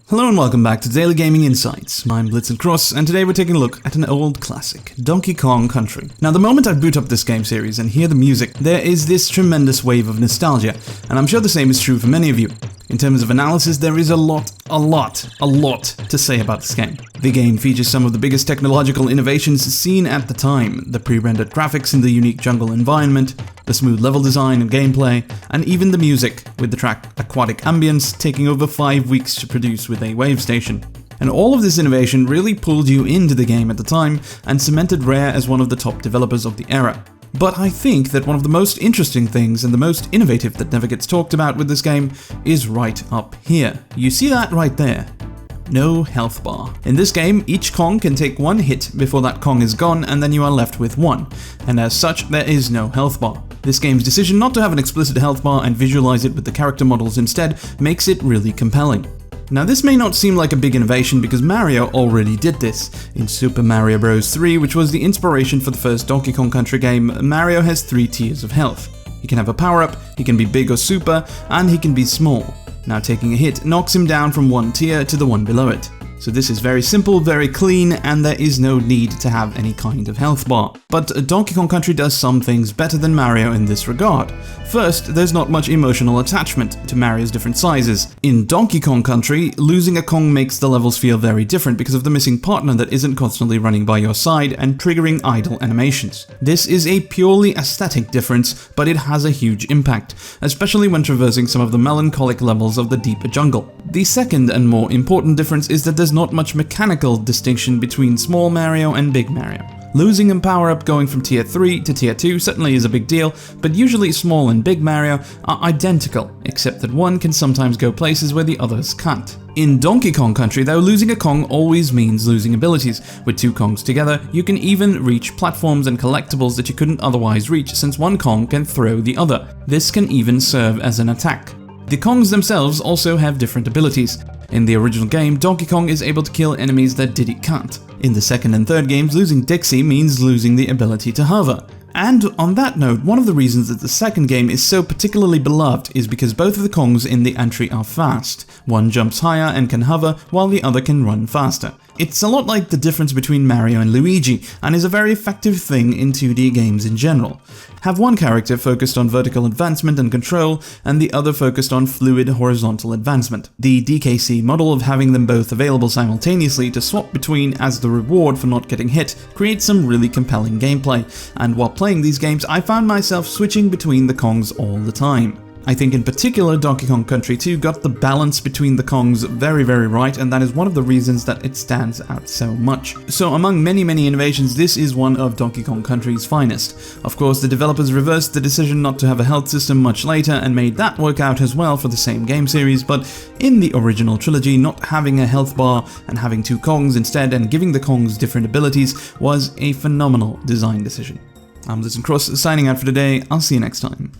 Hello and welcome back to Daily Gaming Insights. I'm Blitzen Cross, and today we're taking a look at an old classic, Donkey Kong Country. Now, the moment I boot up this game series and hear the music, there is this tremendous wave of nostalgia, and I'm sure the same is true for many of you. In terms of analysis, there is a lot to say about this game. The game features some of the biggest technological innovations seen at the time, the pre-rendered graphics in the unique jungle environment, the smooth level design and gameplay, and even the music, with the track Aquatic Ambience taking over 5 weeks to produce with a wave station. And all of this innovation really pulled you into the game at the time and cemented Rare as one of the top developers of the era. But I think that one of the most interesting things and the most innovative that never gets talked about with this game is right up here. You see that right there? No health bar. In this game, each Kong can take one hit before that Kong is gone, and then you are left with one. And as such, there is no health bar. This game's decision not to have an explicit health bar and visualize it with the character models instead makes it really compelling. Now, this may not seem like a big innovation because Mario already did this. In Super Mario Bros. 3, which was the inspiration for the first Donkey Kong Country game, Mario has 3 tiers of health. He can have a power-up, he can be big or super, and he can be small. Now, taking a hit knocks him down from one tier to the one below it. So this is very simple, very clean, and there is no need to have any kind of health bar. But Donkey Kong Country does some things better than Mario in this regard. First, there's not much emotional attachment to Mario's different sizes. In Donkey Kong Country, losing a Kong makes the levels feel very different because of the missing partner that isn't constantly running by your side and triggering idle animations. This is a purely aesthetic difference, but it has a huge impact, especially when traversing some of the melancholic levels of the deeper jungle. The second and more important difference is that there's not much mechanical distinction between Small Mario and Big Mario. Losing a power-up going from Tier 3 to Tier 2 certainly is a big deal, but usually Small and Big Mario are identical, except that one can sometimes go places where the others can't. In Donkey Kong Country though, losing a Kong always means losing abilities. With 2 Kongs together, you can even reach platforms and collectibles that you couldn't otherwise reach since one Kong can throw the other. This can even serve as an attack. The Kongs themselves also have different abilities. In the original game, Donkey Kong is able to kill enemies that Diddy can't. In the second and third games, losing Dixie means losing the ability to hover. And on that note, one of the reasons that the second game is so particularly beloved is because both of the Kongs in the entry are fast. One jumps higher and can hover, while the other can run faster. It's a lot like the difference between Mario and Luigi, and is a very effective thing in 2D games in general. Have one character focused on vertical advancement and control, and the other focused on fluid horizontal advancement. The DKC model of having them both available simultaneously to swap between as the reward for not getting hit creates some really compelling gameplay, and while playing these games I found myself switching between the Kongs all the time. I think in particular Donkey Kong Country 2 got the balance between the Kongs very right, and that is one of the reasons that it stands out so much. So among many innovations, this is one of Donkey Kong Country's finest. Of course, the developers reversed the decision not to have a health system much later and made that work out as well for the same game series, but in the original trilogy, not having a health bar and having 2 Kongs instead and giving the Kongs different abilities was a phenomenal design decision. I'm Blitzen Cross signing out for today. I'll see you next time.